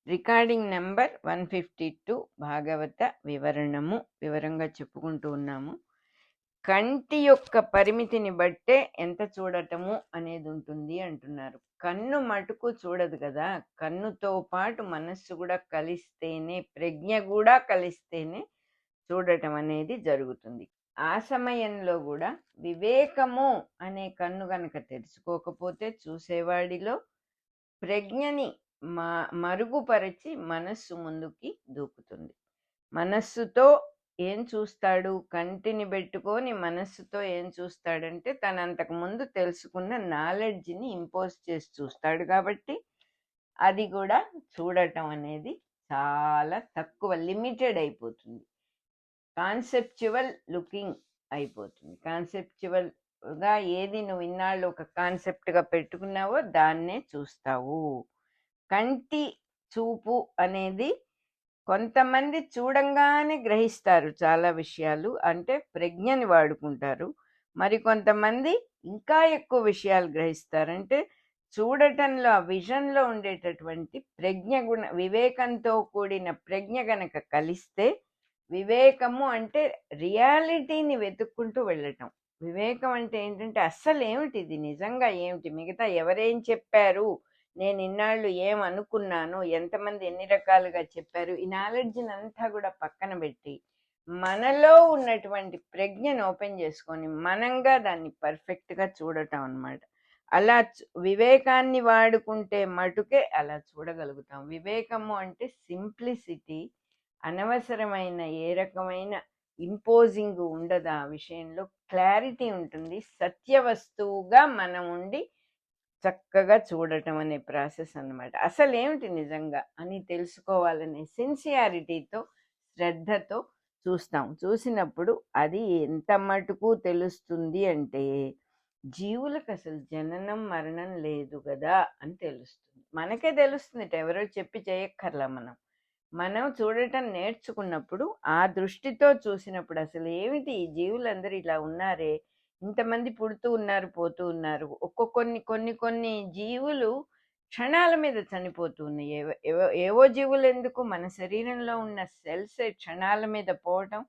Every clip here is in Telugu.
రికార్డింగ్ నెంబర్ 152 భాగవత వివరంగా చెప్పుకుంటూ ఉన్నాము. కంటి యొక్క పరిమితిని బట్టే ఎంత చూడటము అనేది ఉంటుంది అంటున్నారు. కన్ను మటుకు చూడదు కదా, కన్నుతో పాటు మనస్సు కూడా కలిస్తేనే, ప్రజ్ఞ కూడా కలిస్తేనే చూడటం అనేది జరుగుతుంది. ఆ సమయంలో కూడా వివేకము అనే కన్ను గనక తెరుచుకోకపోతే చూసేవాడిలో ప్రజ్ఞని మరుగుపరిచి మనస్సు ముందుకి దూకుతుంది. మనస్సుతో ఏం చూస్తాడు? కంటిని పెట్టుకొని మనస్సుతో ఏం చూస్తాడంటే తను అంతకు ముందు తెలుసుకున్న నాలెడ్జ్ని ఇంపోజ్ చేసి చూస్తాడు. కాబట్టి అది కూడా చూడటం అనేది చాలా తక్కువ, లిమిటెడ్ అయిపోతుంది. కాన్సెప్చువల్ లుకింగ్ అయిపోతుంది. కాన్సెప్చువల్గా ఏది నువ్వు ఇన్నాళ్ళు ఒక కాన్సెప్ట్గా పెట్టుకున్నావో దాన్నే చూస్తావు. కంటి చూపు అనేది కొంతమంది చూడంగానే గ్రహిస్తారు చాలా విషయాలు, అంటే ప్రజ్ఞని వాడుకుంటారు. మరి కొంతమంది ఇంకా ఎక్కువ విషయాలు గ్రహిస్తారు, అంటే చూడటంలో ఆ విజన్లో ఉండేటటువంటి ప్రజ్ఞ గుణ, వివేకంతో కూడిన ప్రజ్ఞ గనక కలిస్తే, వివేకము అంటే రియాలిటీని వెతుక్కుంటూ వెళ్ళటం. వివేకం అంటే ఏంటంటే అస్సలు ఏమిటి ఇది, నిజంగా ఏమిటి, మిగతా ఎవరేం చెప్పారు, నేను ఇన్నాళ్ళు ఏం అనుకున్నాను, ఎంతమంది ఎన్ని రకాలుగా చెప్పారు, ఈ నాలెడ్జ్ని అంతా కూడా పక్కన పెట్టి మనలో ఉన్నటువంటి ప్రజ్ఞను ఓపెన్ చేసుకొని మనంగా దాన్ని పర్ఫెక్ట్గా చూడటం అన్నమాట. అలా వివేకాన్ని వాడుకుంటే మటుకే అలా చూడగలుగుతాం. వివేకము అంటే సింప్లిసిటీ, అనవసరమైన ఏ రకమైన ఇంపోజింగ్ ఉండదు, ఆ విషయంలో క్లారిటీ ఉంటుంది. సత్య వస్తువుగా మనం ఉండి చక్కగా చూడటం అనే ప్రాసెస్ అన్నమాట. అసలు ఏమిటి నిజంగా అని తెలుసుకోవాలనే సిన్సియారిటీతో, శ్రద్ధతో చూస్తాం. చూసినప్పుడు అది ఎంత మటుకు తెలుస్తుంది అంటే జీవులకు అసలు జననం మరణం లేదు కదా అని తెలుస్తుంది. మనకే తెలుస్తుంది, ఎవరో చెప్పి చేయక్కర్లా. మనం చూడటం నేర్చుకున్నప్పుడు, ఆ దృష్టితో చూసినప్పుడు అసలు ఏమిటి ఈ జీవులందరూ ఇలా ఉన్నారే, ఇంతమంది పుడుతూ ఉన్నారు, పోతూ ఉన్నారు, కొన్ని కొన్ని జీవులు క్షణాల మీద చనిపోతూ ఉన్నాయి. ఏవో జీవులు ఎందుకు, మన శరీరంలో ఉన్న సెల్స్ క్షణాల మీద పోవటం,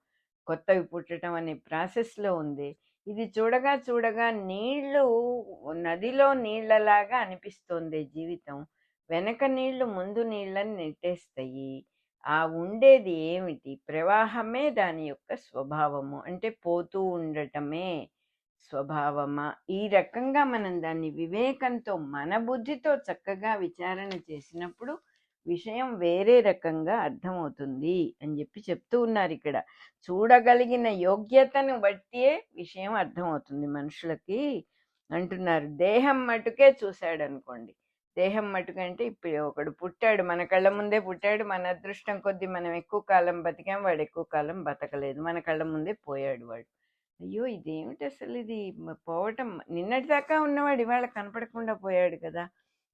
కొత్తవి పుట్టడం అనే ప్రాసెస్లో ఉంది. ఇది చూడగా చూడగా నీళ్లు, నదిలో నీళ్లలాగా అనిపిస్తోంది జీవితం. వెనక నీళ్లు ముందు నీళ్ళని నెట్టేస్తాయి. ఆ ఉండేది ఏమిటి, ప్రవాహమే దాని యొక్క స్వభావము, అంటే పోతూ ఉండటమే స్వభావమా. ఈ రకంగా మనం దాన్ని వివేకంతో, మన బుద్ధితో చక్కగా విచారణ చేసినప్పుడు విషయం వేరే రకంగా అర్థమవుతుంది అని చెప్తూ ఉన్నారు ఇక్కడ. చూడగలిగిన యోగ్యతను బట్టియే విషయం అర్థమవుతుంది మనుషులకి అంటున్నారు. దేహం మటుకే చూశాడు అనుకోండి, దేహం మటుకంటే ఇప్పుడు ఒకడు పుట్టాడు, మన కళ్ళ ముందే పుట్టాడు, మన అదృష్టం కొద్దీ మనం ఎక్కువ కాలం బతికాం, వాడు ఎక్కువ కాలం బతకలేదు, మన కళ్ళ ముందే పోయాడు వాడు. అయ్యో ఇదేమిటి అసలు, ఇది పోవటం, నిన్నటిదాకా ఉన్నవాడు ఇవాళ కనపడకుండా పోయాడు కదా.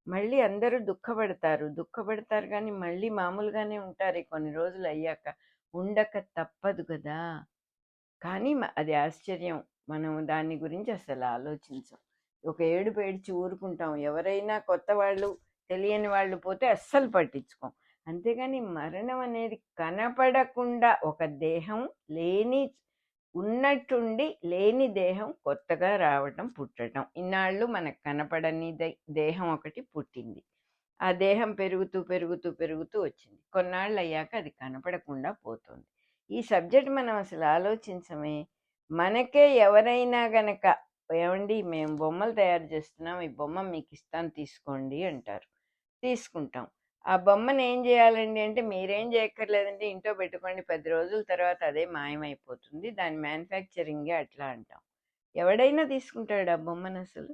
మళ్ళీ అందరూ దుఃఖపడతారు కానీ మళ్ళీ మామూలుగానే ఉంటారు కొన్ని రోజులు అయ్యాక, ఉండక తప్పదు కదా. కానీ అది ఆశ్చర్యం, మనం దాని గురించి అసలు ఆలోచించం. ఒక ఏడుపు ఏడ్చి ఊరుకుంటాం, ఎవరైనా కొత్త వాళ్ళు, తెలియని వాళ్ళు పోతే అస్సలు పట్టించుకోం. అంతేగాని మరణం అనేది కనపడకుండా, ఒక దేహం ఉన్నట్టుండి లేని దేహం కొత్తగా రావటం, పుట్టడం. ఇన్నాళ్ళు మనకు కనపడని దేహం ఒకటి పుట్టింది, ఆ దేహం పెరుగుతూ పెరుగుతూ పెరుగుతూ వచ్చింది, కొన్నాళ్ళు అయ్యాక అది కనపడకుండా పోతుంది. ఈ సబ్జెక్ట్ మనం అసలు ఆలోచించమే. మనకే ఎవరైనా గనక, ఏమండి మేము బొమ్మలు తయారు చేస్తున్నాం, ఈ బొమ్మ మీకు ఇస్తాను తీసుకోండి అంటారు, తీసుకుంటాం. ఆ బొమ్మను ఏం చేయాలండి అంటే, మీరేం చేయక్కర్లేదండి, ఇంట్లో పెట్టుకోండి, 10 రోజుల తర్వాత అదే మాయమైపోతుంది, దాని మ్యానుఫ్యాక్చరింగే అట్లా అంటాం. ఎవడైనా తీసుకుంటాడు ఆ బొమ్మను అసలు?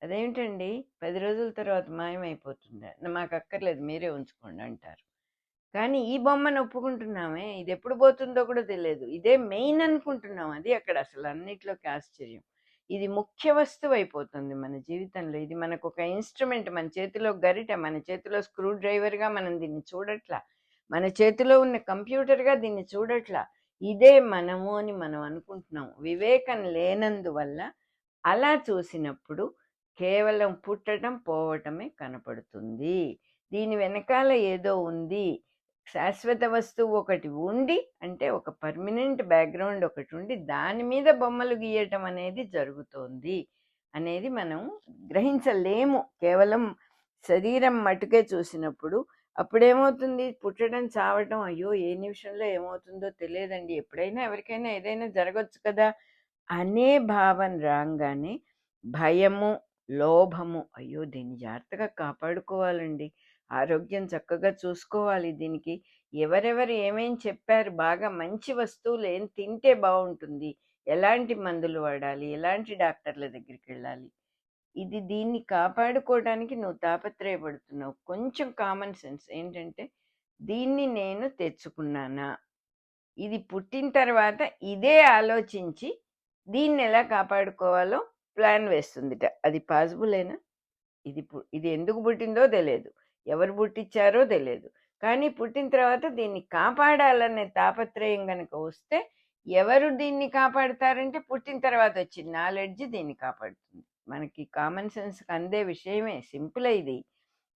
అదేమిటండి 10 రోజుల తర్వాత మాయమైపోతుందా, మాకు అక్కర్లేదు మీరే ఉంచుకోండి అంటారు. కానీ ఈ బొమ్మను ఒప్పుకుంటున్నామే, ఇది ఎప్పుడు పోతుందో కూడా తెలియదు, ఇదే మెయిన్ అనుకుంటున్నాం. అది అక్కడ అసలు అన్నిట్లోకి ఆశ్చర్యం. ఇది ముఖ్య వస్తువు అయిపోతుంది మన జీవితంలో. ఇది మనకు ఒక ఇన్స్ట్రుమెంట్, మన చేతిలో గరిట, మన చేతిలో స్క్రూ డ్రైవర్గా మనం దీన్ని చూడట్లా, మన చేతిలో ఉన్న కంప్యూటర్గా దీన్ని చూడట్లా. ఇదే మనము అని మనం అనుకుంటున్నాం. వివేకం లేనందువల్ల అలా చూసినప్పుడు కేవలం పుట్టడం పోవటమే కనపడుతుంది. దీని వెనకాల ఏదో ఉంది. శాశ్వత వస్తువు ఒకటి ఉండి, అంటే ఒక పర్మనెంట్ బ్యాక్‌గ్రౌండ్ ఒకటుండి, దాని మీద బొమ్మలు గీయటం అనేది జరుగుతోంది అనేది మనం గ్రహించలేము. కేవలం శరీరం మటుకే చూసినప్పుడు. అప్పుడేమవుతుంది, పుట్టడం, చావటం, అయ్యో! ఏ నిమిషంలో ఏమవుతుందో తెలియదండి. ఎప్పుడైనా ఎవరికైనా ఏదైనా జరగొచ్చు కదా! అనే భావన రాంగానే భయము, లోభము, అయ్యో! దీన్ని జాగ్రత్తగా కాపాడుకోవాలండి. ఆరోగ్యం చక్కగా చూసుకోవాలి. దీనికి ఎవరెవరు ఏమేం చెప్పారు, బాగా మంచి వస్తువులు ఏం తింటే బావుంటుంది, ఎలాంటి మందులు వాడాలి, ఎలాంటి డాక్టర్ల దగ్గరికెళ్ళాలి. దీన్ని కాపాడుకోవడానికి నువ్వు తాపత్రయపడుతున్నావు. కొంచెం కామన్ సెన్స్ ఏంటంటే, దీన్ని నేను తెచ్చుకున్నానా? ఇది పుట్టిన తర్వాత ఇదే ఆలోచించి దీన్నెలా కాపాడుకోవాలో ప్లాన్ వేస్తుందిట. అది పాసిబులేనా? ఇది ఎందుకు పుట్టిందో తెలియదు. ఎవరు పుట్టించారో తెలియదు. కానీ పుట్టిన తర్వాత దీన్ని కాపాడాలనే తాపత్రయం గనక వస్తే, ఎవరు దీన్ని కాపాడతారంటే పుట్టిన తర్వాత వచ్చిన నాలెడ్జ్ దీన్ని కాపాడుతుంది. మనకి కామన్ సెన్స్‌కి అందే విషయమే. సింపులే ఇది.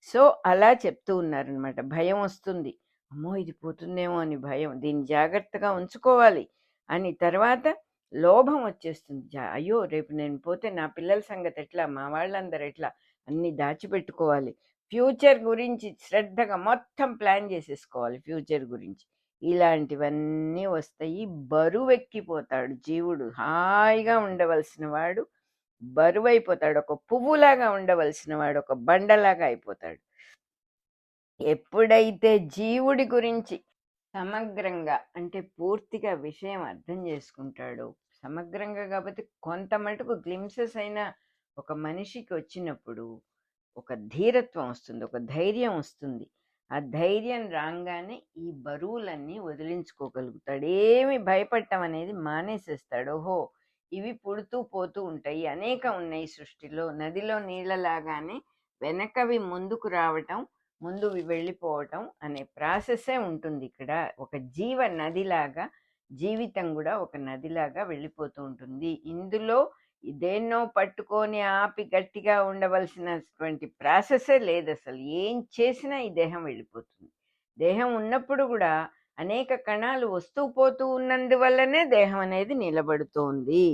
సో, అలా చెప్తూ ఉన్నారనమాట. భయం వస్తుంది. అమ్మో! ఇది పోతుందేమో అని భయం. దీన్ని జాగ్రత్తగా ఉంచుకోవాలి అని. తర్వాత లోభం వచ్చేస్తుంది. అయ్యో! రేపు నేను పోతే నా పిల్లల సంగతి ఎట్లా? మా వాళ్ళందరూ ఎట్లా? అన్నీ దాచిపెట్టుకోవాలి. ఫ్యూచర్ గురించి శ్రద్ధగా మొత్తం ప్లాన్ చేసేసుకోవాలి ఫ్యూచర్ గురించి. ఇలాంటివన్నీ వస్తాయి. బరువెక్కిపోతాడు జీవుడు. హాయిగా ఉండవలసిన వాడు బరువైపోతాడు. ఒక పువ్వులాగా ఉండవలసిన వాడు ఒక బండలాగా అయిపోతాడు. ఎప్పుడైతే జీవుడి గురించి సమగ్రంగా, అంటే పూర్తిగా విషయం అర్థం చేసుకుంటాడో, సమగ్రంగా కాబట్టి కొంత మటుకు గ్లింప్సెస్ అయినా ఒక మనిషికి వచ్చినప్పుడు ఒక ధీరత్వం వస్తుంది, ఒక ధైర్యం వస్తుంది. ఆ ధైర్యం రాగానే ఈ బరువులన్నీ వదిలించుకోగలుగుతాడు. ఏమి భయపడటం అనేది మానేసేస్తాడు. ఓహో! ఇవి పుడుతూ పోతూ ఉంటాయి, అనేకం ఉన్నాయి సృష్టిలో. నదిలో నీళ్ళలాగానే వెనకవి ముందుకు రావటం, ముందువి వెళ్ళిపోవటం అనే ప్రాసెస్సే ఉంటుంది ఇక్కడ. ఒక జీవ నదిలాగా జీవితం కూడా ఒక నదిలాగా వెళ్ళిపోతూ ఉంటుంది. ఇందులో దేన్నో పట్టుకొని ఆపి గట్టిగా ఉండవలసినటువంటి ప్రాసెసే లేదు అసలు. ఏం చేసినా ఈ దేహం వెళ్ళిపోతుంది. దేహం ఉన్నప్పుడు కూడా అనేక కణాలు వస్తూ పోతూ ఉన్నందువల్లనే దేహం అనేది నిలబడుతోంది.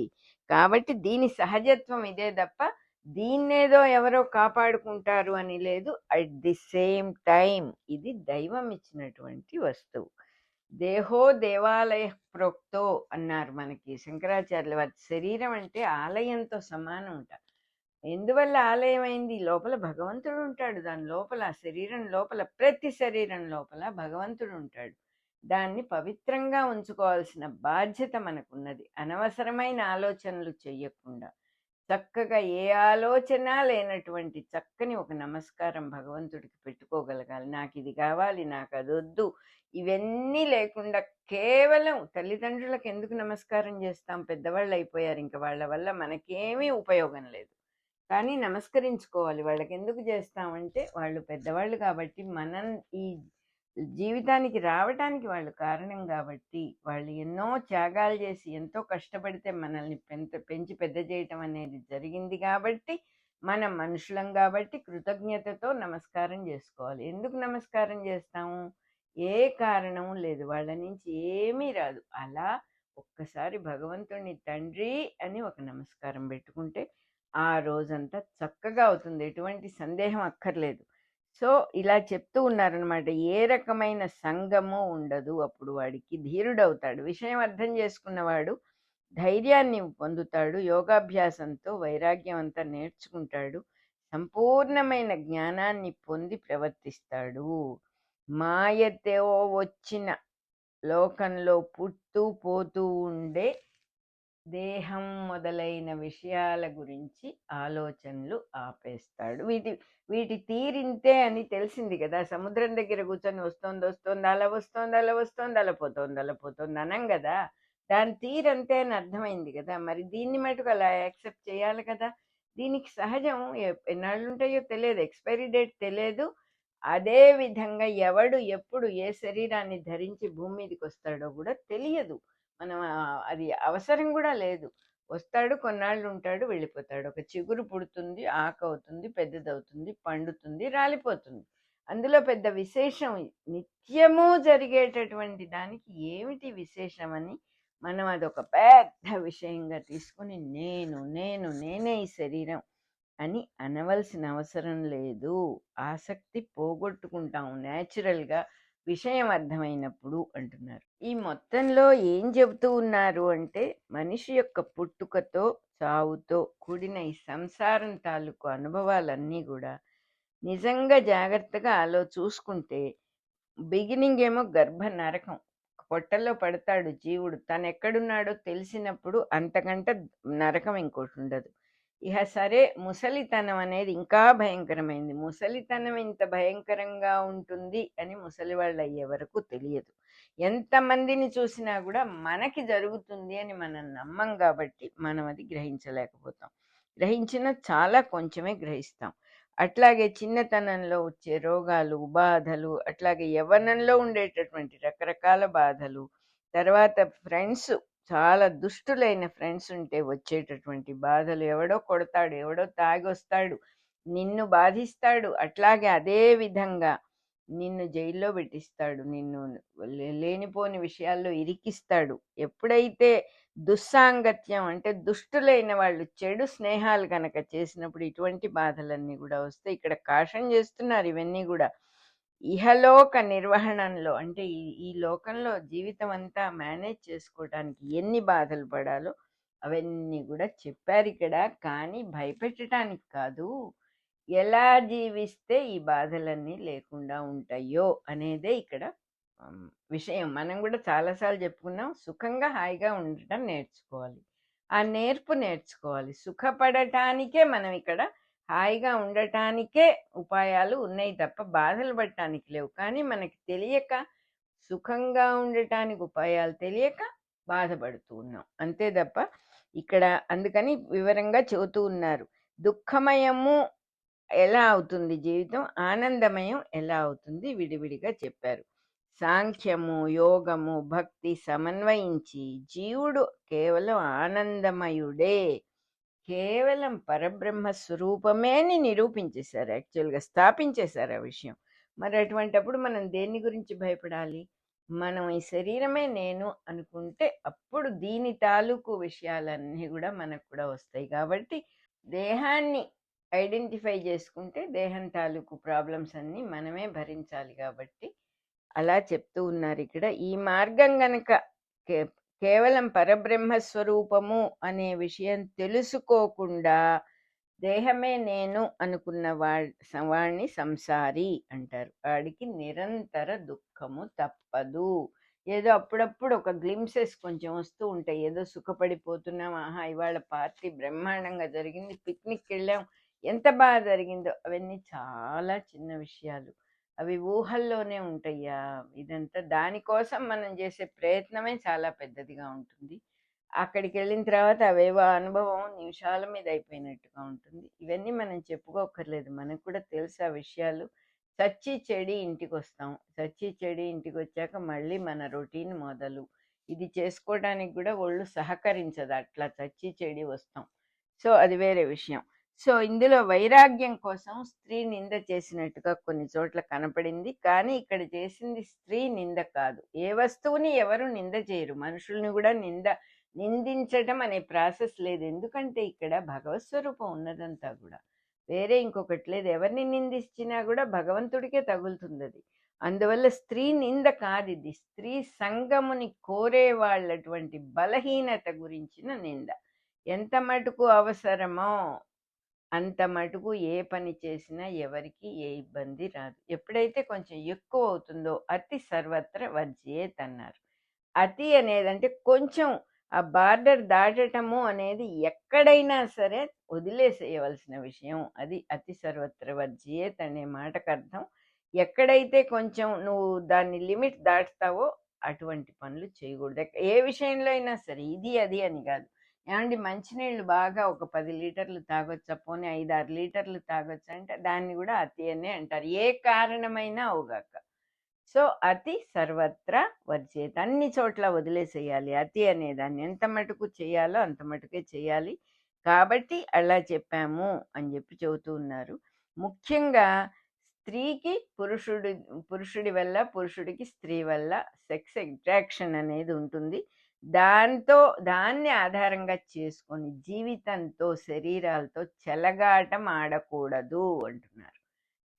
కాబట్టి దీని సహజత్వం ఇదే తప్ప దీన్నేదో ఎవరో కాపాడుకుంటారు అని లేదు. అట్ ది సేమ్ టైం ఇది దైవం ఇచ్చినటువంటి వస్తువు. దేహో దేవాలయ ప్రోక్తో అన్నారు మనకి శంకరాచార్యుల వారి. శరీరం అంటే ఆలయంతో సమానం అంట. ఎందువల్ల ఆలయం అయింది? లోపల భగవంతుడు ఉంటాడు. దాని లోపల, శరీరం లోపల, ప్రతి శరీరం లోపల భగవంతుడు ఉంటాడు. దాన్ని పవిత్రంగా ఉంచుకోవాల్సిన బాధ్యత మనకున్నది. అనవసరమైన ఆలోచనలు చెయ్యకుండా చక్కగా ఏ ఆలోచన లేనటువంటి చక్కని ఒక నమస్కారం భగవంతుడికి పెట్టుకోగలగాలి. నాకు ఇది కావాలి, నాకు అది వద్దు, ఇవన్నీ లేకుండా కేవలం తల్లిదండ్రులకు ఎందుకు నమస్కారం చేస్తాం? పెద్దవాళ్ళు అయిపోయారు, ఇంక వాళ్ళ వల్ల మనకేమీ ఉపయోగం లేదు. కానీ నమస్కరించుకోవాలి. వాళ్ళకి ఎందుకు చేస్తామంటే వాళ్ళు పెద్దవాళ్ళు కాబట్టి, మనం ఈ జీవితానికి రావటానికి వాళ్ళు కారణం కాబట్టి, వాళ్ళు ఎన్నో త్యాగాలు చేసి ఎంతో కష్టపడితే మనల్ని పెంచి పెద్ద చేయటం అనేది జరిగింది కాబట్టి, మనం మనుషులం కాబట్టి కృతజ్ఞతతో నమస్కారం చేసుకోవాలి. ఎందుకు నమస్కారం చేస్తాము? ఏ కారణం లేదు, వాళ్ళ నుంచి ఏమీ రాదు. అలా ఒక్కసారి భగవంతుడిని తండ్రి అని ఒక నమస్కారం పెట్టుకుంటే ఆ రోజంతా చక్కగా అవుతుంది. ఎటువంటి సందేహం అక్కర్లేదు. సో, ఇలా చెప్తూ ఉన్నారనమాట. ఏ రకమైన సంగము ఉండదు. అప్పుడు వాడికి ధీరుడవుతాడు. విషయం అర్థం చేసుకున్నవాడు ధైర్యాన్ని పొందుతాడు. యోగాభ్యాసంతో వైరాగ్యం అంతా నేర్చుకుంటాడు. సంపూర్ణమైన జ్ఞానాన్ని పొంది ప్రవర్తిస్తాడు. మాయతో వచ్చిన లోకంలో పుడుతూ పోతూ ఉండే దేహం మొదలైన విషయాల గురించి ఆలోచనలు ఆపేస్తాడు. వీటి తీరింతే అని తెలిసింది కదా. సముద్రం దగ్గర కూర్చొని వస్తోంది వస్తోంది, అలా వస్తోంది అలా వస్తోంది, అలా పోతోంది అలా పోతోంది అనం కదా. దాని తీరంతే అని అర్థమైంది కదా. మరి దీన్ని మటుకు అలా యాక్సెప్ట్ చేయాలి కదా. దీనికి సహజం ఎన్నాళ్ళు ఉంటాయో తెలియదు, ఎక్స్పైరీ డేట్ తెలియదు. అదే విధంగా ఎవడు ఎప్పుడు ఏ శరీరాన్ని ధరించి భూమి మీదకి వస్తాడో కూడా తెలియదు. మనం అది అవసరం కూడా లేదు. వస్తాడు, కొన్నాళ్ళు ఉంటాడు, వెళ్ళిపోతాడు. ఒక చిగురు పుడుతుంది, ఆకు అవుతుంది, పెద్దదవుతుంది, పండుతుంది, రాలిపోతుంది. అందులో పెద్ద విశేషం నిత్యము జరిగేటటువంటి దానికి ఏమిటి విశేషమని మనం అదొక పెద్ద విషయంగా తీసుకుని నేనే ఈ శరీరం అని అనవలసిన అవసరం లేదు. ఆసక్తి పోగొట్టుకుంటాం న్యాచురల్గా విషయం అర్థమైనప్పుడు అంటున్నారు. ఈ మొత్తంలో ఏం చెబుతూ ఉన్నారు అంటే, మనిషి యొక్క పుట్టుకతో చావుతో కూడిన ఈ సంసారం తాలూకు అనుభవాలన్నీ కూడా నిజంగా జాగ్రత్తగా చూసుకుంటే బిగినింగ్ ఏమో గర్భ నరకం, పొట్టలో పడతాడు జీవుడు, తను ఎక్కడున్నాడో తెలిసినప్పుడు అంతకంటే నరకం ఇంకోటి ఉండదు. ఇహ సరే, ముసలితనం అనేది ఇంకా భయంకరమైంది. ముసలితనం ఇంత భయంకరంగా ఉంటుంది అని ముసలి వాళ్ళు అయ్యే వరకు తెలియదు. ఎంతమందిని చూసినా కూడా మనకి జరుగుతుంది అని మనం నమ్మం కాబట్టి మనం అది గ్రహించలేకపోతాం. గ్రహించిన చాలా కొంచెమే గ్రహిస్తాం. అట్లాగే చిన్నతనంలో వచ్చే రోగాలు, బాధలు, అట్లాగే యవ్వనంలో ఉండేటటువంటి రకరకాల బాధలు, తర్వాత ఫ్రెండ్స్, చాలా దుష్టులైన ఫ్రెండ్స్ ఉంటే వచ్చేటటువంటి బాధలు, ఎవడో కొడతాడు, ఎవడో తాగొస్తాడు, నిన్ను బాధిస్తాడు, అట్లాగే అదే విధంగా నిన్ను జైల్లో పెట్టిస్తాడు, నిన్ను లేనిపోని విషయాల్లో ఇరికిస్తాడు. ఎప్పుడైతే దుస్సాంగత్యం అంటే దుష్టులైన వాళ్ళు చెడు స్నేహాలు కనుక చేసినప్పుడు ఇటువంటి బాధలన్నీ కూడా వస్తాయి. ఇక్కడ కాషన్ చేస్తున్నారు ఇవన్నీ కూడా ఇహలోక నిర్వహణంలో, అంటే ఈ లోకంలో జీవితం అంతా మేనేజ్ చేసుకోవడానికి ఎన్ని బాధలు పడాలో అవన్నీ కూడా చెప్పారు ఇక్కడ. కానీ భయపెట్టడానికి కాదు, ఎలా జీవిస్తే ఈ బాధలన్నీ లేకుండా ఉంటాయో అనేదే ఇక్కడ విషయం. మనం కూడా చాలాసార్లు చెప్పుకున్నాం, సుఖంగా హాయిగా ఉండటం నేర్చుకోవాలి, ఆ నేర్పు నేర్చుకోవాలి. సుఖపడటానికే మనం ఇక్కడ, హాయిగా ఉండటానికే ఉపాయాలు ఉన్నాయి తప్ప బాధలు పడటానికి లేవు. కానీ మనకి తెలియక, సుఖంగా ఉండటానికి ఉపాయాలు తెలియక బాధపడుతూ ఉన్నాం అంతే తప్ప ఇక్కడ. అందుకని వివరంగా చెబుతూ ఉన్నారు, దుఃఖమయము ఎలా అవుతుంది జీవితం, ఆనందమయం ఎలా అవుతుంది విడివిడిగా చెప్పారు. సాంఖ్యము, యోగము, భక్తి సమన్వయించి జీవుడు కేవలం ఆనందమయుడే, కేవలం పరబ్రహ్మ స్వరూపమే అని నిరూపించేశారు. యాక్చువల్గా స్థాపించేశారు ఆ విషయం. మరి అటువంటప్పుడు మనం దేని గురించి భయపడాలి? మనం ఈ శరీరమే నేను అనుకుంటే అప్పుడు దీని తాలూకు విషయాలన్నీ కూడా మనకు కూడా వస్తాయి. కాబట్టి దేహాన్ని ఐడెంటిఫై చేసుకుంటే దేహం తాలూకు ప్రాబ్లమ్స్ అన్నీ మనమే భరించాలి. కాబట్టి అలా చెప్తూ ఉన్నారు ఇక్కడ. ఈ మార్గం గనక కేవలం పరబ్రహ్మ స్వరూపము అనే విషయం తెలుసుకోకుండా దేహమే నేను అనుకున్న వాడిని సంసారి అంటారు. వాడికి నిరంతర దుఃఖము తప్పదు. ఏదో అప్పుడప్పుడు ఒక గ్లిమ్సెస్ కొంచెం వస్తూ ఉంటాయి, ఏదో సుఖపడిపోతున్నాం, ఆహా ఇవాళ పార్టీ బ్రహ్మాండంగా జరిగింది, పిక్నిక్ వెళ్ళాం, ఎంత బాగా జరిగిందో, అవన్నీ చాలా చిన్న విషయాలు, అవి ఊహల్లోనే ఉంటాయా. ఇదంతా దానికోసం మనం చేసే ప్రయత్నమే చాలా పెద్దదిగా ఉంటుంది. అక్కడికి వెళ్ళిన తర్వాత అవేవో అనుభవం నిమిషాల మీద అయిపోయినట్టుగా ఉంటుంది. ఇవన్నీ మనం చెప్పుకోకర్లేదు, మనకు కూడా తెలుసు ఆ విషయాలు. చచ్చి చెడి ఇంటికి వస్తాం, చచ్చి చెడి ఇంటికి వచ్చాక మళ్ళీ మన రొటీన్ మొదలు. ఇది చేసుకోవడానికి కూడా ఒళ్ళు సహకరించదు, అట్లా చచ్చి చెడి వస్తాం. సో అది వేరే విషయం. సో ఇందులో వైరాగ్యం కోసం స్త్రీ నింద చేసినట్టుగా కొన్ని చోట్ల కనపడింది. కానీ ఇక్కడ చేసింది స్త్రీ నింద కాదు. ఏ వస్తువుని ఎవరు నింద చేయరు, మనుషుల్ని కూడా నిందించటం అనే ప్రాసెస్ లేదు. ఎందుకంటే ఇక్కడ భగవత్ స్వరూపం ఉన్నదంతా కూడా, వేరే ఇంకొకటి లేదు. ఎవరిని నిందించినా కూడా భగవంతుడికే తగులుతుంది అది. అందువల్ల స్త్రీ నింద కాదు ఇది, స్త్రీ సంగముని కోరే వాళ్ళటువంటి బలహీనత గురించిన నింద. ఎంత మటుకు అవసరమో అంత మటుకు ఏ పని చేసినా ఎవరికి ఏ ఇబ్బంది రాదు. ఎప్పుడైతే కొంచెం ఎక్కువ అవుతుందో అతి సర్వత్ర వర్జ్యేత్ అన్నారు. అతి అనేదంటే కొంచెం ఆ బార్డర్ దాటటము అనేది ఎక్కడైనా సరే వదిలేసేయవలసిన విషయం. అది అతి సర్వత్ర వర్జ్యేత్ అనే మాటకు అర్థం. ఎక్కడైతే కొంచెం నువ్వు దాన్ని లిమిట్ దాటుతావో అటువంటి పనులు చేయకూడదు. ఏ విషయంలో అయినా సరే, ఇది అది అని కాదు. ఏమండి మంచినీళ్ళు బాగా ఒక 10 లీటర్లు తాగొచ్చా, పోనీ 5-6 లీటర్లు తాగొచ్చా అంటే దాన్ని కూడా అతి అనే అంటారు, ఏ కారణమైనా అవుగాక. సో అతి సర్వత్రా వర్జేత్, అన్ని చోట్ల వదిలేసేయాలి. అతి అనేదాన్ని ఎంత మటుకు చేయాలో అంత మటుకే చేయాలి. కాబట్టి అలా చెప్పాము అని చెప్పి చెబుతూ ఉన్నారు. ముఖ్యంగా స్త్రీకి పురుషుడి వల్ల, పురుషుడికి స్త్రీ వల్ల సెక్స్ అట్రాక్షన్ అనేది ఉంటుంది. దాన్ని ఆధారంగా చేసుకొని జీవితంతో, శరీరాలతో చెలగాటం ఆడకూడదు అంటున్నారు.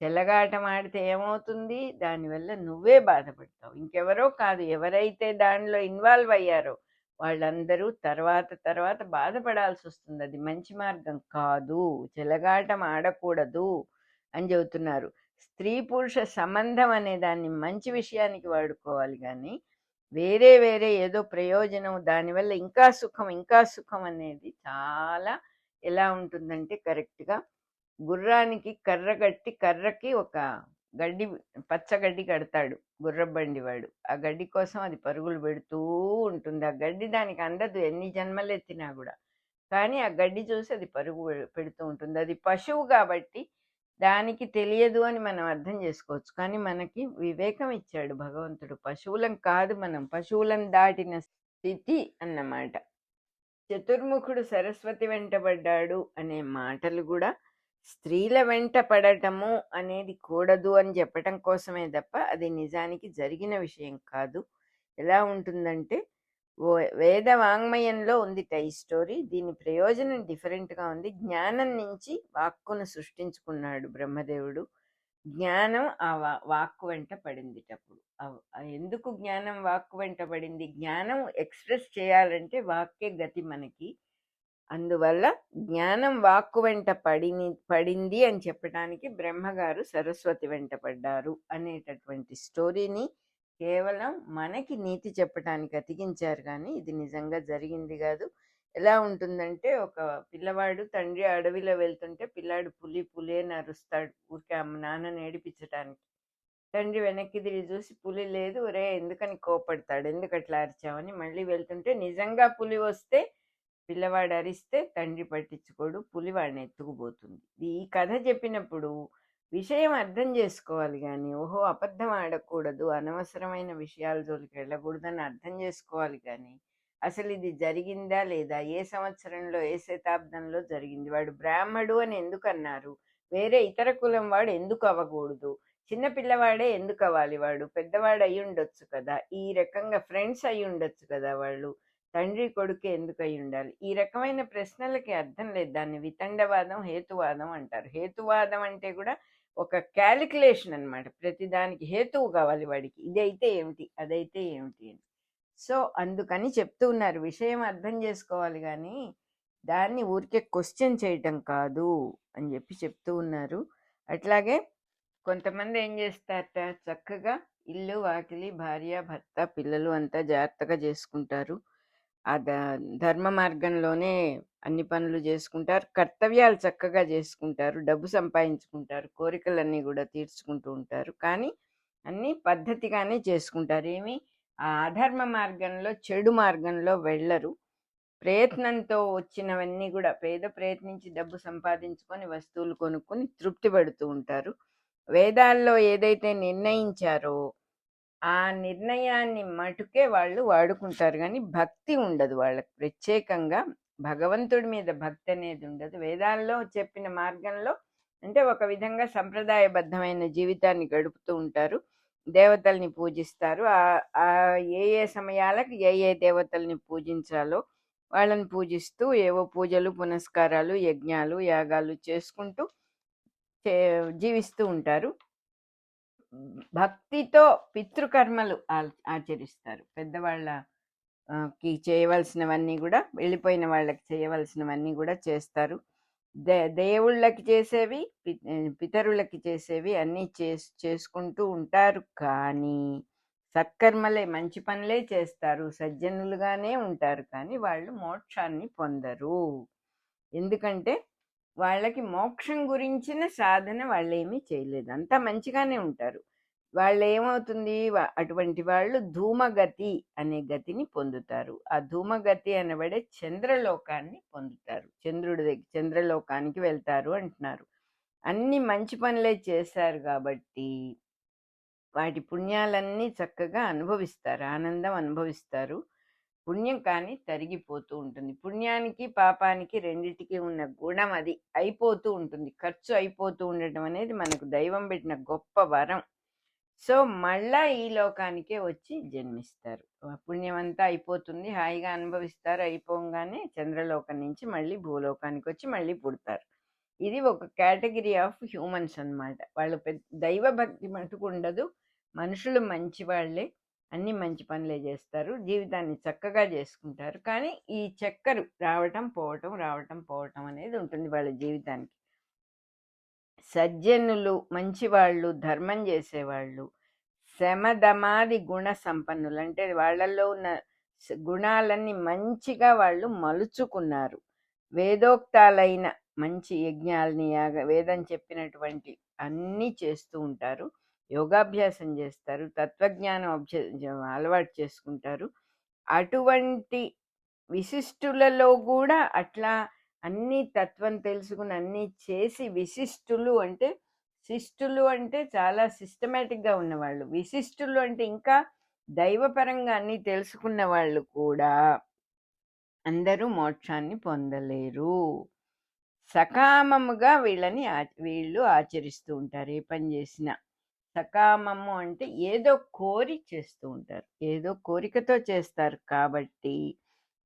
చెలగాటం ఆడితే ఏమవుతుంది? దానివల్ల నువ్వే బాధపడతావు, ఇంకెవరో కాదు. ఎవరైతే దానిలో ఇన్వాల్వ్ అయ్యారో వాళ్ళందరూ తర్వాత బాధపడాల్సి వస్తుంది. అది మంచి మార్గం కాదు, చెలగాటం ఆడకూడదు అని చెబుతున్నారు. స్త్రీ పురుష సంబంధం అనే దాన్ని మంచి విషయానికి వాడుకోవాలి, కానీ వేరే వేరే ఏదో ప్రయోజనం, దానివల్ల ఇంకా సుఖం అనేది చాలా ఎలా ఉంటుందంటే, కరెక్ట్గా గుర్రానికి కర్ర కట్టి, కర్రకి ఒక గడ్డి, పచ్చగడ్డి కడతాడు గుర్రబండి వాడు. ఆ గడ్డి కోసం అది పరుగులు పెడుతూ ఉంటుంది. ఆ గడ్డి దానికి అందదు ఎన్ని జన్మలెత్తినా కూడా, కానీ ఆ గడ్డి చూసి అది పరుగు పెడుతూ ఉంటుంది. అది పశువు కాబట్టి దానికి తెలియదు అని మనం అర్థం చేసుకోవచ్చు, కానీ మనకి వివేకం ఇచ్చాడు భగవంతుడు. పశువులం కాదు మనం, పశువులను దాటిన స్థితి అన్నమాట. చతుర్ముఖుడు సరస్వతి వెంటబడ్డాడు అనే మాటలు కూడా స్త్రీల వెంట పడటము అనేది కూడదు అని చెప్పటం కోసమే తప్ప అది నిజానికి జరిగిన విషయం కాదు. ఎలా ఉంటుందంటే, వేద వాంగ్మయంలో ఉంది ఈ స్టోరీ. దీని ప్రయోజనం డిఫరెంట్గా ఉంది. జ్ఞానం నుంచి వాక్కును సృష్టించుకున్నాడు బ్రహ్మదేవుడు. జ్ఞానం ఆ వాక్కు వెంట పడిందిటప్పుడు. ఎందుకు జ్ఞానం వాక్కు వెంట పడింది? జ్ఞానం ఎక్స్ప్రెస్ చేయాలంటే వాక్కే గతి మనకి. అందువల్ల జ్ఞానం వాక్కు వెంట పడింది అని చెప్పడానికి బ్రహ్మగారు సరస్వతి వెంట పడ్డారు అనేటటువంటి స్టోరీని కేవలం మనకి నీతి చెప్పడానికి అతికించారు, కానీ ఇది నిజంగా జరిగింది కాదు. ఎలా ఉంటుందంటే, ఒక పిల్లవాడు తండ్రి అడవిలో వెళ్తుంటే పిల్లాడు పులి అని అరుస్తాడు, ఊరికే అమ్మ నాన్నని ఏడిపించడానికి. తండ్రి వెనక్కి తిరిగి చూసి పులి లేదు, ఒరే ఎందుకని కోపడతాడు, ఎందుకు అట్లా అరిచావని. మళ్ళీ వెళ్తుంటే నిజంగా పులి వస్తే పిల్లవాడు అరిస్తే తండ్రి పట్టించుకోడు, పులి వాడిని ఎత్తుకుపోతుంది. ఈ కథ చెప్పినప్పుడు విషయం అర్థం చేసుకోవాలి, కానీ ఓహో అబద్ధం ఆడకూడదు, అనవసరమైన విషయాల జోలికి వెళ్ళకూడదని అర్థం చేసుకోవాలి, కానీ అసలు ఇది జరిగిందా లేదా, ఏ సంవత్సరంలో ఏ శతాబ్దంలో జరిగింది, వాడు బ్రాహ్మడు అని ఎందుకు అన్నారు, వేరే ఇతర కులం వాడు ఎందుకు అవ్వకూడదు, చిన్న పిల్లవాడే ఎందుకు అవ్వాలి, వాడు పెద్దవాడు అయి ఉండొచ్చు కదా, ఈ రకంగా ఫ్రెండ్స్ అయి ఉండొచ్చు కదా, వాళ్ళు తండ్రి కొడుకు ఎందుకు అయి ఉండాలి, ఈ రకమైన ప్రశ్నలకి అర్థం లేదు. దాన్ని వితండవాదం, హేతువాదం అంటారు. హేతువాదం అంటే కూడా ఒక క్యాలిక్యులేషన్ అనమాట. ప్రతిదానికి హేతువు కావాలి వాడికి, ఇదైతే ఏమిటి అదైతే ఏమిటి అని. సో అందుకని చెప్తూ ఉన్నారు, విషయం అర్థం చేసుకోవాలి కానీ దాన్ని ఊరికే క్వశ్చన్ చేయటం కాదు అని చెప్తూ ఉన్నారు. అట్లాగే కొంతమంది ఏం చేస్తారట, చక్కగా ఇల్లు వాకిలి భార్య భర్త పిల్లలు అంతా జాగ్రత్తగా చేసుకుంటారు, ఆ ధర్మ మార్గంలోనే అన్ని పనులు చేసుకుంటారు, కర్తవ్యాలు చక్కగా చేసుకుంటారు, డబ్బు సంపాదించుకుంటారు, కోరికలన్నీ కూడా తీర్చుకుంటూ ఉంటారు, కానీ అన్నీ పద్ధతిగానే చేసుకుంటారు. ఏమి ఆ అధర్మ మార్గంలో, చెడు మార్గంలో వెళ్ళరు. ప్రయత్నంతో వచ్చినవన్నీ కూడా ప్రయత్నించి డబ్బు సంపాదించుకొని వస్తువులు కొనుక్కొని తృప్తి పడుతూ ఉంటారు. వేదాల్లో ఏదైతే నిర్ణయించారో ఆ నిర్ణయాన్ని మటుకే వాళ్ళు వాడుకుంటారు, కానీ భక్తి ఉండదు వాళ్ళకి. ప్రత్యేకంగా భగవంతుడి మీద భక్తి అనేది ఉండదు. వేదాల్లో చెప్పిన మార్గంలో అంటే ఒక విధంగా సంప్రదాయబద్ధమైన జీవితాన్ని గడుపుతూ ఉంటారు, దేవతల్ని పూజిస్తారు. ఏ సమయాలకు ఏ దేవతల్ని పూజించాలో వాళ్ళని పూజిస్తూ ఏవో పూజలు పునస్కారాలు యజ్ఞాలు యాగాలు చేసుకుంటూ జీవిస్తూ ఉంటారు. భక్తితో పితృకర్మలు ఆచరిస్తారు. పెద్దవాళ్ళకి చేయవలసినవన్నీ కూడా, వెళ్ళిపోయిన వాళ్ళకి చేయవలసినవన్నీ కూడా చేస్తారు. దేవుళ్ళకి చేసేవి పితరులకి చేసేవి అన్నీ చేసుకుంటూ ఉంటారు, కానీ సత్కర్మలే మంచి పనులే చేస్తారు, సజ్జనులుగానే ఉంటారు, కానీ వాళ్ళు మోక్షాన్ని పొందరు. ఎందుకంటే వాళ్ళకి మోక్షం గురించిన సాధన వాళ్ళేమీ చేయలేదు, అంతా మంచిగానే ఉంటారు. వాళ్ళు ఏమవుతుంది, అటువంటి వాళ్ళు ధూమగతి అనే గతిని పొందుతారు. ఆ ధూమగతి అనబడే చంద్రలోకాన్ని పొందుతారు, చంద్రలోకానికి వెళ్తారు అంటున్నారు. అన్ని మంచి పనులే చేశారు కాబట్టి వాటి పుణ్యాలన్నీ చక్కగా అనుభవిస్తారు, ఆనందం అనుభవిస్తారు. పుణ్యం కానీ తరిగిపోతూ ఉంటుంది. పుణ్యానికి పాపానికి రెండిటికి ఉన్న గుణం అది అయిపోతూ ఉంటుంది. ఖర్చు అయిపోతూ ఉండటం అనేది మనకు దైవం పెట్టిన గొప్ప వరం. సో మళ్ళా ఈ లోకానికే వచ్చి జన్మిస్తారు. పుణ్యం అంతా అయిపోతుంది, హాయిగా అనుభవిస్తారు. అయిపోగానే చంద్రలోకం నుంచి మళ్ళీ భూలోకానికి వచ్చి మళ్ళీ పుడతారు. ఇది ఒక కేటగిరీ ఆఫ్ హ్యూమన్స్ అన్నమాట. వాళ్ళు పెద్ద దైవ భక్తి మటుకు ఉండదు. మనుషులు మంచి వాళ్ళే, అన్ని మంచి పనులే చేస్తారు, జీవితాన్ని చక్కగా చేసుకుంటారు. కానీ ఈ చక్కరు రావటం పోవటం రావటం పోవటం అనేది ఉంటుంది వాళ్ళ జీవితానికి. సజ్జనులు, మంచివాళ్ళు, ధర్మం చేసేవాళ్ళు, శమధమాది గుణ సంపన్నులు, అంటే వాళ్ళల్లో ఉన్న గుణాలన్నీ మంచిగా వాళ్ళు మలుచుకున్నారు. వేదోక్తాలైన మంచి యజ్ఞాలని, వేదం చెప్పినటువంటి అన్నీ చేస్తూ ఉంటారు. యోగాభ్యాసం చేస్తారు, తత్వజ్ఞానం అలవాటు చేసుకుంటారు. అటువంటి విశిష్టులలో కూడా అట్లా అన్ని తత్వం తెలుసుకుని అన్నీ చేసి విశిష్టులు అంటే, శిష్టులు అంటే చాలా సిస్టమేటిక్గా ఉన్నవాళ్ళు, విశిష్టులు అంటే ఇంకా దైవపరంగా అన్నీ తెలుసుకున్న వాళ్ళు కూడా అందరూ మోక్షాన్ని పొందలేరు. సకామముగా వీళ్ళు ఆచరిస్తూ ఉంటారు. ఏ పని చేసినా సకామము అంటే ఏదో కోరి చేస్తూ ఉంటారు, ఏదో కోరికతో చేస్తారు. కాబట్టి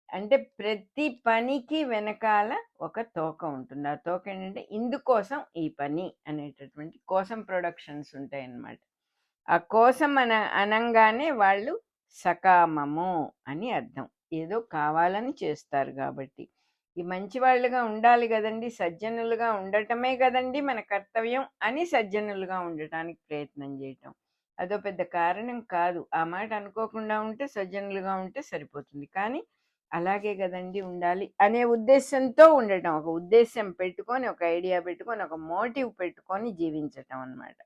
అంటే ప్రతి పనికి వెనకాల ఒక తోక ఉంటుంది. ఆ తోక ఏంటంటే ఇందుకోసం ఈ పని అనేటటువంటి కోసం ప్రొడక్షన్స్ ఉంటాయి అన్నమాట. ఆ కోసం అనంగానే వాళ్ళు సకామము అని అర్థం. ఏదో కావాలని చేస్తారు. కాబట్టి ఈ మంచి వాళ్ళుగా ఉండాలి కదండి, సజ్జనులుగా ఉండటమే కదండి మన కర్తవ్యం అని సజ్జనులుగా ఉండటానికి ప్రయత్నం చేయటం అదో పెద్ద కారణం కాదు. ఆ మాట అనుకోకుండా ఉంటే సజ్జనులుగా ఉంటే సరిపోతుంది. కానీ అలాగే కదండి ఉండాలి అనే ఉద్దేశంతో ఉండటం, ఒక ఉద్దేశం పెట్టుకొని, ఒక ఐడియా పెట్టుకొని, ఒక మోటివ్ పెట్టుకొని జీవించటం అన్నమాట.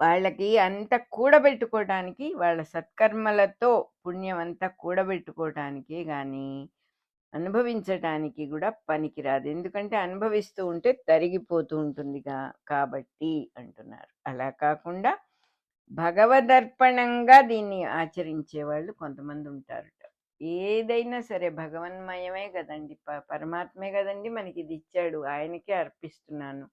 వాళ్ళకి అంత కూడబెట్టుకోవటానికి, వాళ్ళ సత్కర్మలతో పుణ్యం అంతా కూడబెట్టుకోవటానికి కానీ అనుభవించటానికి కూడా పనికిరాదు. ఎందుకంటే అనుభవిస్తూ ఉంటే తరిగిపోతూ ఉంటుందిగా కాబట్టి అంటున్నారు. అలా కాకుండా భగవదర్పణంగా దీన్ని ఆచరించే వాళ్ళు కొంతమంది ఉంటారట. ఏదైనా సరే భగవన్మయమే కదండి, పరమాత్మే కదండి మనకి ఇది ఇచ్చాడు, ఆయనకే అర్పిస్తున్నాను.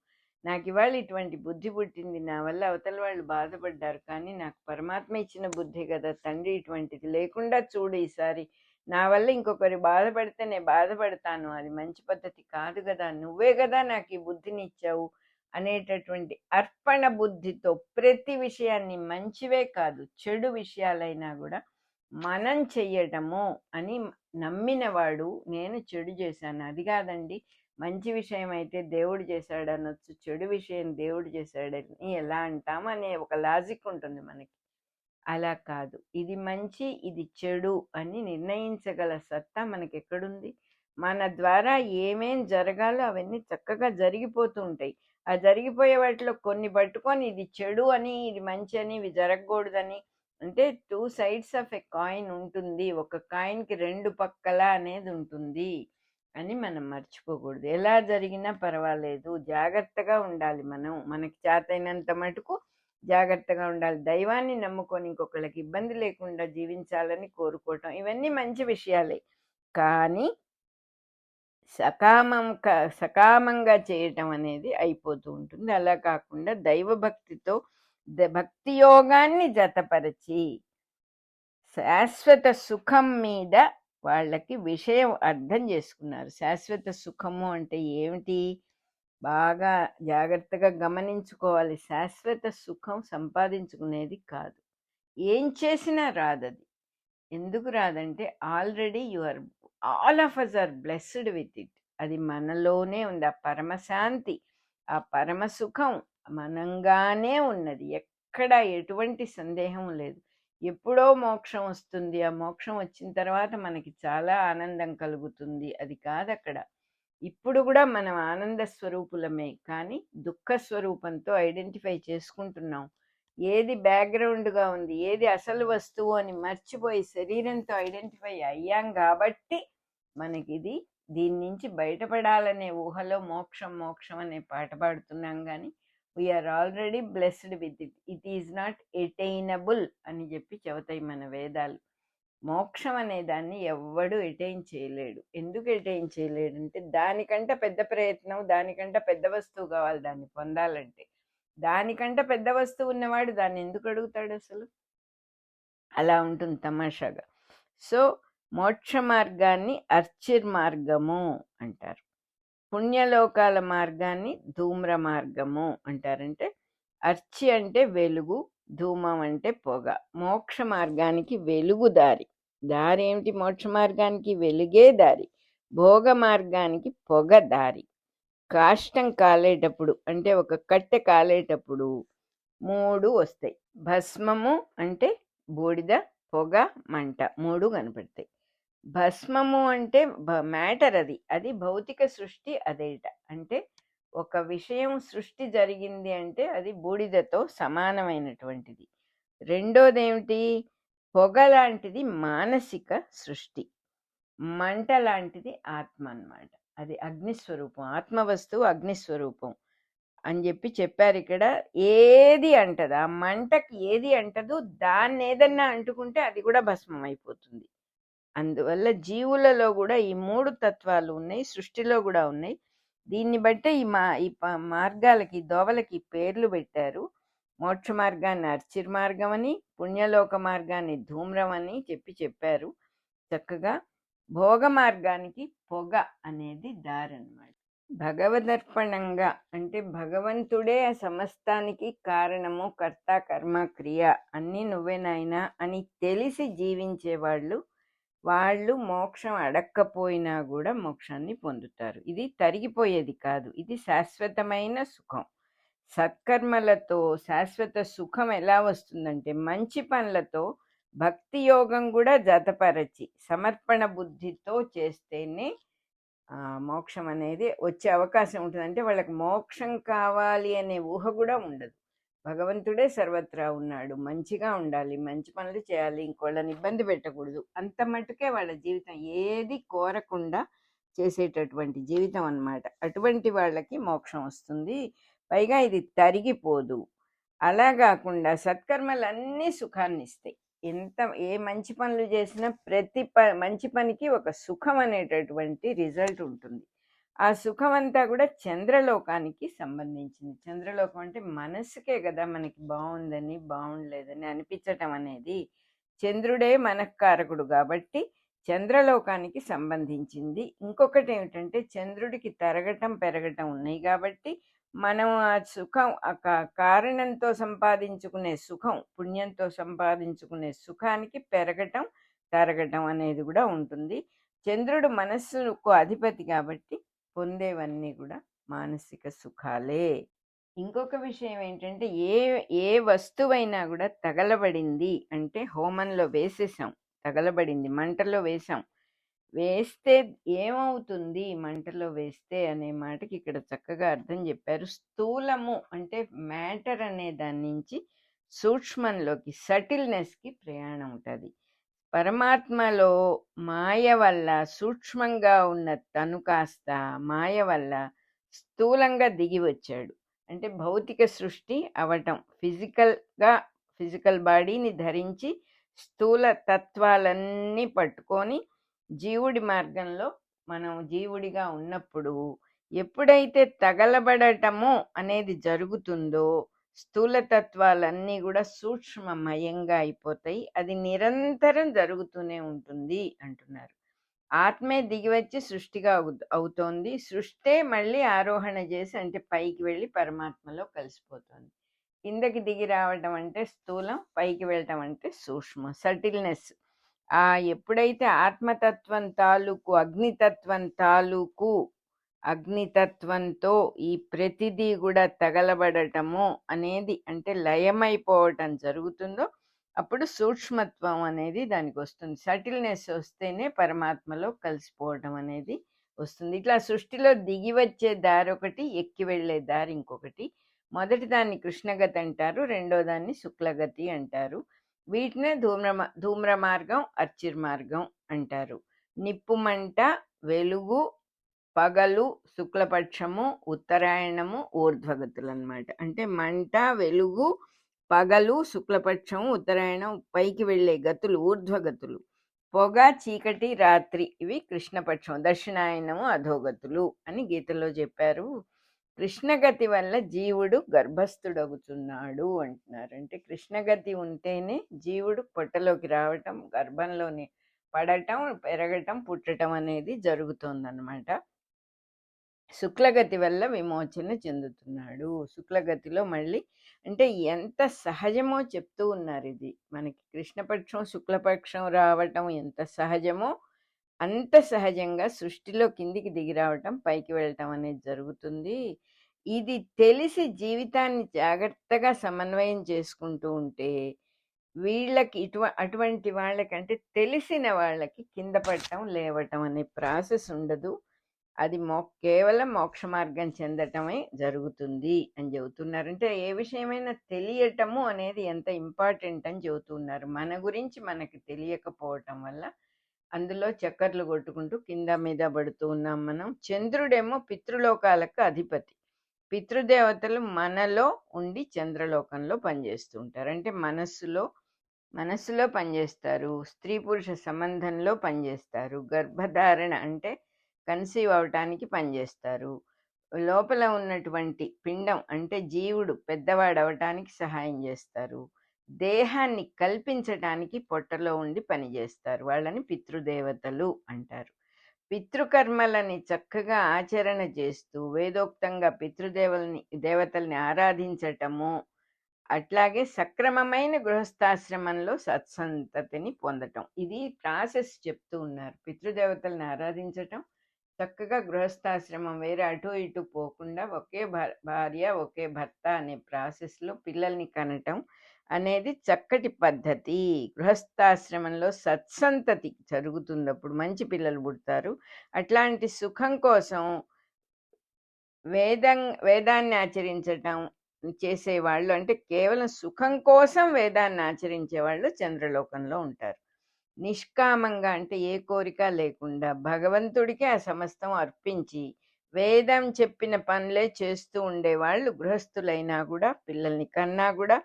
నాకు ఇవాళ ఇటువంటి బుద్ధి పుట్టింది, నా వల్ల అవతల వాళ్ళు బాధపడ్డారు, కానీ నాకు పరమాత్మ ఇచ్చిన బుద్ధి కదా తండ్రి, ఇటువంటిది లేకుండా చూడు ఈసారి, నా వల్ల ఇంకొకరి బాధపడితే నేను బాధపడతాను, అది మంచి పద్ధతి కాదు కదా, నువ్వే కదా నాకు ఈ బుద్ధిని ఇచ్చావు అనేటటువంటి అర్పణ బుద్ధితో ప్రతి విషయాన్ని, మంచివే కాదు చెడు విషయాలైనా కూడా మనం చెయ్యటము అని నమ్మినవాడు, నేను చెడు చేశాను అది కాదండి, మంచి విషయం అయితే దేవుడు చేశాడు అనొచ్చు, చెడు విషయం దేవుడు చేశాడని ఎలా అంటాం అనే ఒక లాజిక్ ఉంటుంది మనకి. అలా కాదు, ఇది మంచి ఇది చెడు అని నిర్ణయించగల సత్తా మనకి ఎక్కడుంది? మన ద్వారా ఏమేం జరగాలో అవన్నీ చక్కగా జరిగిపోతూ ఉంటాయి. ఆ జరిగిపోయే వాటిలో కొన్ని పట్టుకొని ఇది చెడు అని, ఇది మంచి అని, ఇవి జరగకూడదని, అంటే two sides of a coin ఉంటుంది, ఒక కాయిన్కి రెండు పక్కల అనేది ఉంటుంది అని మనం మర్చిపోకూడదు. ఎలా జరిగినా పర్వాలేదు, జాగ్రత్తగా ఉండాలి. మనకి చేతైనంత మటుకు జాగ్రత్తగా ఉండాలి. దైవాన్ని నమ్ముకొని ఇంకొకళ్ళకి ఇబ్బంది లేకుండా జీవించాలని కోరుకోవటం, ఇవన్నీ మంచి విషయాలే. కానీ సకామంగా చేయటం అనేది అయిపోతూ ఉంటుంది. అలా కాకుండా దైవభక్తితో భక్తి యోగాన్ని జతపరిచి శాశ్వత సుఖం మీద వాళ్ళకి విషయం అర్థం చేసుకున్నారు. శాశ్వత సుఖము అంటే ఏమిటి? బాగా జాగ్రత్తగా గమనించుకోవాలి. శాశ్వత సుఖం సంపాదించుకునేది కాదు, ఏం చేసినా రాదది. ఎందుకు రాదంటే already all of us are blessed with it. అది మనలోనే ఉంది. ఆ పరమశాంతి, ఆ పరమ సుఖం మనంగానే ఉన్నది, ఎక్కడ ఎటువంటి సందేహం లేదు. ఎప్పుడో మోక్షం వస్తుంది, ఆ మోక్షం వచ్చిన తర్వాత మనకి చాలా ఆనందం కలుగుతుంది, అది కాదు అక్కడ. ఇప్పుడు కూడా మనం ఆనంద స్వరూపులమే, కానీ దుఃఖ స్వరూపంతో ఐడెంటిఫై చేసుకుంటున్నాం. ఏది బ్యాక్గ్రౌండ్గా ఉంది, ఏది అసలు వస్తువు అని మర్చిపోయి శరీరంతో ఐడెంటిఫై అయ్యాం కాబట్టి మనకిది దీని నుంచి బయటపడాలనే ఊహలో మోక్షం మోక్షం అనే పాట పాడుతున్నాం. కానీ we are already blessed with it, it is not attainable అని చెప్పి చెబుతాయి మన వేదాలు. మోక్షం అనే దాన్ని ఎవ్వడు అటైన్ చేయలేడు. ఎందుకు అటైన్ చేయలేడు అంటే దానికంటే పెద్ద ప్రయత్నం, దానికంటే పెద్ద వస్తువు కావాలి దాన్ని పొందాలంటే. దానికంటే పెద్ద వస్తువు ఉన్నవాడు దాన్ని ఎందుకు అడుగుతాడు అసలు? అలా ఉంటుంది తమాషాగా. సో మోక్ష మార్గాన్ని అర్చిర్ మార్గము అంటారు. పుణ్యలోకాల మార్గాన్ని ధూమ్ర మార్గము అంటారంటే అర్చి అంటే వెలుగు, ధూమం అంటే పొగ. మోక్ష మార్గానికి వెలుగు దారి. దారి ఏమిటి? మోక్ష మార్గానికి వెలుగే దారి, భోగ మార్గానికి పొగ దారి. కాష్టం కాలేటప్పుడు అంటే ఒక కట్టె కాలేటప్పుడు 3 వస్తాయి. భస్మము అంటే బూడిద, పొగ, మంట 3 కనపడతాయి. భస్మము అంటే మ్యాటర్, అది భౌతిక సృష్టి. అదేట అంటే ఒక విషయం సృష్టి జరిగింది అంటే అది బూడిదతో సమానమైనటువంటిది. రెండోది ఏమిటి? పొగ లాంటిది మానసిక సృష్టి, మంట లాంటిది ఆత్మ అన్నమాట. అది అగ్నిస్వరూపం, ఆత్మవస్తువు అగ్నిస్వరూపం అని చెప్పారు ఇక్కడ. ఏది అంటదు, ఆ మంటకి ఏది అంటదు, దాన్ని ఏదన్నా అంటుకుంటే అది కూడా భస్మం అయిపోతుంది. అందువల్ల జీవులలో కూడా ఈ 3 తత్వాలు ఉన్నాయి, సృష్టిలో కూడా ఉన్నాయి. దీన్ని బట్టే ఈ మార్గాలకి, దోవలకి పేర్లు పెట్టారు. మోక్ష మార్గాన్ని అర్చిర్ మార్గం అని, పుణ్యలోక మార్గాన్ని ధూమ్రం అని చెప్పారు చక్కగా. భోగ మార్గానికి పొగ అనేది దారన్నమాట. భగవదర్పణంగా అంటే భగవంతుడే సమస్తానికి కారణము, కర్త, కర్మ, క్రియ అన్నీ నువ్వే నాయనా అని తెలిసి జీవించేవాళ్ళు, వాళ్ళు మోక్షం అడక్కపోయినా కూడా మోక్షాన్ని పొందుతారు. ఇది తరిగిపోయేది కాదు, ఇది శాశ్వతమైన సుఖం. సత్కర్మలతో శాశ్వత సుఖం ఎలా వస్తుందంటే మంచి పనులతో భక్తి యోగం కూడా జతపరచి సమర్పణ బుద్ధితో చేస్తేనే మోక్షం అనేది వచ్చే అవకాశం ఉంటుంది. అంటే వాళ్ళకి మోక్షం కావాలి అనే ఊహ కూడా ఉండదు. భగవంతుడే సర్వత్రా ఉన్నాడు, మంచిగా ఉండాలి, మంచి పనులు చేయాలి, ఇంకోళ్ళని ఇబ్బంది పెట్టకూడదు, అంత మటుకే వాళ్ళ జీవితం, ఏది కోరకుండా చేసేటటువంటి జీవితం అన్నమాట. అటువంటి వాళ్ళకి మోక్షం వస్తుంది. పైగా ఇది తరిగిపోదు. అలా కాకుండా సత్కర్మలన్నీ సుఖాన్ని ఇస్తాయి. ఏ మంచి పనులు చేసినా ప్రతి మంచి పనికి ఒక సుఖం అనేటటువంటి రిజల్ట్ ఉంటుంది. ఆ సుఖం అంతా కూడా చంద్రలోకానికి సంబంధించింది. చంద్రలోకం అంటే మనసుకే కదా మనకి బాగుందని బాగుండలేదని అనిపించటం అనేది. చంద్రుడే మనఃకారకుడు కాబట్టి చంద్రలోకానికి సంబంధించింది. ఇంకొకటి ఏమిటంటే చంద్రుడికి తరగటం పెరగటం ఉన్నాయి కాబట్టి మనం ఆ సుఖం, కారణంతో సంపాదించుకునే సుఖం, పుణ్యంతో సంపాదించుకునే సుఖానికి పెరగటం తరగటం అనేది కూడా ఉంటుంది. చంద్రుడు మనస్సుకు అధిపతి కాబట్టి పొందేవన్నీ కూడా మానసిక సుఖాలే. ఇంకొక విషయం ఏంటంటే ఏ వస్తువైనా కూడా తగలబడింది అంటే హోమంలో వేసేసాం, తగలబడింది, మంటలో వేస్తే ఏమవుతుంది మంటలో వేస్తే అనే మాటకి ఇక్కడ చక్కగా అర్థం చెప్పారు. స్థూలము అంటే మ్యాటర్ అనే దాని నుంచి సూక్ష్మంలోకి, సటిల్నెస్కి ప్రయాణం ఉంటుంది. పరమాత్మలో మాయ వల్ల సూక్ష్మంగా ఉన్న తను కాస్త మాయ వల్ల స్థూలంగా దిగి వచ్చాడు. అంటే భౌతిక సృష్టి అవటం, ఫిజికల్ బాడీని ధరించి స్థూల తత్వాలన్నీ పట్టుకొని జీవుడి మార్గంలో మనం జీవుడిగా ఉన్నప్పుడు ఎప్పుడైతే తగలబడటము అనేది జరుగుతుందో స్థూలతత్వాలన్నీ కూడా సూక్ష్మమయంగా అయిపోతాయి. అది నిరంతరం జరుగుతూనే ఉంటుంది అంటున్నారు. ఆత్మే దిగివచ్చి సృష్టిగా అవుతోంది. సృష్టే మళ్ళీ ఆరోహణ చేసి అంటే పైకి వెళ్ళి పరమాత్మలో కలిసిపోతుంది. కిందకి దిగి రావటం అంటే స్థూలం, పైకి వెళ్ళటం అంటే సూక్ష్మం, సటిల్నెస్. ఎప్పుడైతే ఆత్మతత్వం తాలూకు అగ్నితత్వంతో ఈ ప్రతిదీ కూడా తగలబడటము అనేది అంటే లయమైపోవటం జరుగుతుందో అప్పుడు సూక్ష్మత్వం అనేది దానికి వస్తుంది. సటిల్నెస్ వస్తేనే పరమాత్మలో కలిసిపోవటం అనేది వస్తుంది. ఇట్లా సృష్టిలో దిగి వచ్చే దారి ఒకటి, ఎక్కి వెళ్ళే దారి ఇంకొకటి. మొదటి దాన్ని కృష్ణగతి అంటారు, రెండో దాన్ని శుక్లగతి అంటారు. వీటినే ధూమ్ర మార్గం, అర్చిర్ మార్గం అంటారు. నిప్పుమంట, వెలుగు, పగలు, శుక్లపక్షము, ఉత్తరాయణము, ఊర్ధ్వగతులు అన్నమాట. అంటే మంట, వెలుగు, పగలు, శుక్లపక్షము, ఉత్తరాయణం, పైకి వెళ్ళే గతులు ఊర్ధ్వగతులు. పొగ, చీకటి, రాత్రి ఇవి కృష్ణపక్షం. దక్షిణాయనము, అధోగతులు అని గీతలో చెప్పారు. కృష్ణగతి వల్ల జీవుడు గర్భస్థుడవుతున్నాడు అంటున్నారు. అంటే కృష్ణగతి ఉంటేనే జీవుడు పొట్టలోకి రావటం, గర్భంలోని పడటం, పెరగటం, పుట్టటం అనేది జరుగుతోందన్నమాట. శుక్లగతి వల్ల విమోచన చెందుతున్నాడు. శుక్లగతిలో మళ్ళీ అంటే ఎంత సహజమో చెప్తూ ఉన్నారు. ఇది మనకి కృష్ణపక్షం శుక్లపక్షం రావటం ఎంత సహజమో అంత సహజంగా సృష్టిలో కిందికి దిగి రావటం, పైకి వెళ్ళటం అనేది జరుగుతుంది. ఇది తెలిసి జీవితాన్ని జాగ్రత్తగా సమన్వయం చేసుకుంటూ ఉంటే వీళ్ళకి అటువంటి వాళ్ళకంటే తెలిసిన వాళ్ళకి కింద పడటం, లేవటం అనే ప్రాసెస్ ఉండదు. అది కేవలం మోక్ష మార్గం చెందటమే జరుగుతుంది అని చెబుతున్నారు. అంటే ఏ విషయమైనా తెలియటము అనేది ఎంత ఇంపార్టెంట్ అని చెబుతున్నారు. మన గురించి మనకి తెలియకపోవటం వల్ల అందులో చక్కర్లు కొట్టుకుంటూ కింద మీద పడుతూ ఉన్నాం మనం. చంద్రుడేమో పితృలోకాలకు అధిపతి. పితృదేవతలు మనలో ఉండి చంద్రలోకంలో పనిచేస్తూ ఉంటారు. అంటే మనస్సులో పనిచేస్తారు. స్త్రీ పురుష సంబంధంలో పనిచేస్తారు. గర్భధారణ అంటే కన్సీవ్ అవటానికి పనిచేస్తారు. లోపల ఉన్నటువంటి పిండం అంటే జీవుడు పెద్దవాడు అవటానికి సహాయం చేస్తారు. దేహాన్ని కల్పించటానికి పొట్టలో ఉండి పనిచేస్తారు. వాళ్ళని పితృదేవతలు అంటారు. పితృకర్మలని చక్కగా ఆచరణ చేస్తూ వేదోక్తంగా దేవతల్ని ఆరాధించటము, అట్లాగే సక్రమమైన గృహస్థాశ్రమంలో సత్సంతతిని పొందటం. ఇది ప్రాసెస్ చెప్తూ ఉన్నారు. పితృదేవతల్ని ఆరాధించటం, చక్కగా గృహస్థాశ్రమం వేరే అటు ఇటు పోకుండా ఒకే భార్య ఒకే భర్త అనే ప్రాసెస్లో పిల్లల్ని కనటం అనేది చక్కటి పద్ధతి. గృహస్థాశ్రమంలో సత్సంతతి జరుగుతుంది, అప్పుడు మంచి పిల్లలు పుడతారు. అట్లాంటి సుఖం కోసం వేదాన్ని ఆచరించటం చేసేవాళ్ళు, అంటే కేవలం సుఖం కోసం వేదాన్ని ఆచరించే వాళ్ళు చంద్రలోకంలో ఉంటారు. నిష్కామంగా అంటే ఏ కోరిక లేకుండా భగవంతుడికి ఆ సమస్తం అర్పించి వేదం చెప్పిన పనులే చేస్తూ ఉండేవాళ్ళు గృహస్థులైనా కూడా, పిల్లల్ని కన్నా కూడా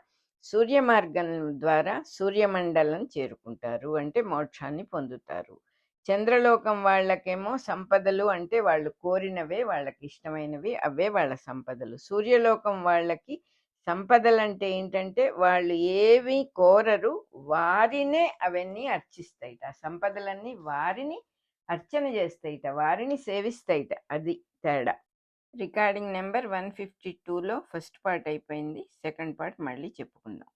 సూర్య మార్గం ద్వారా సూర్యమండలం చేరుకుంటారు, అంటే మోక్షాన్ని పొందుతారు. చంద్రలోకం వాళ్ళకేమో సంపదలు అంటే వాళ్ళు కోరినవే, వాళ్ళకి ఇష్టమైనవి అవే వాళ్ళ సంపదలు. సూర్యలోకం వాళ్ళకి సంపదలు అంటే ఏంటంటే వాళ్ళు ఏవి కోరరు, వారినే అవన్నీ అర్చిస్తాయిట. ఆ సంపదలన్నీ వారిని అర్చన చేస్తాయిట, వారిని సేవిస్తాయిట. అది తేడా. రికార్డింగ్ నెంబర్ 152లో ఫస్ట్ పార్ట్ అయిపోయింది. సెకండ్ పార్ట్ మళ్ళీ చెప్పుకుందాం.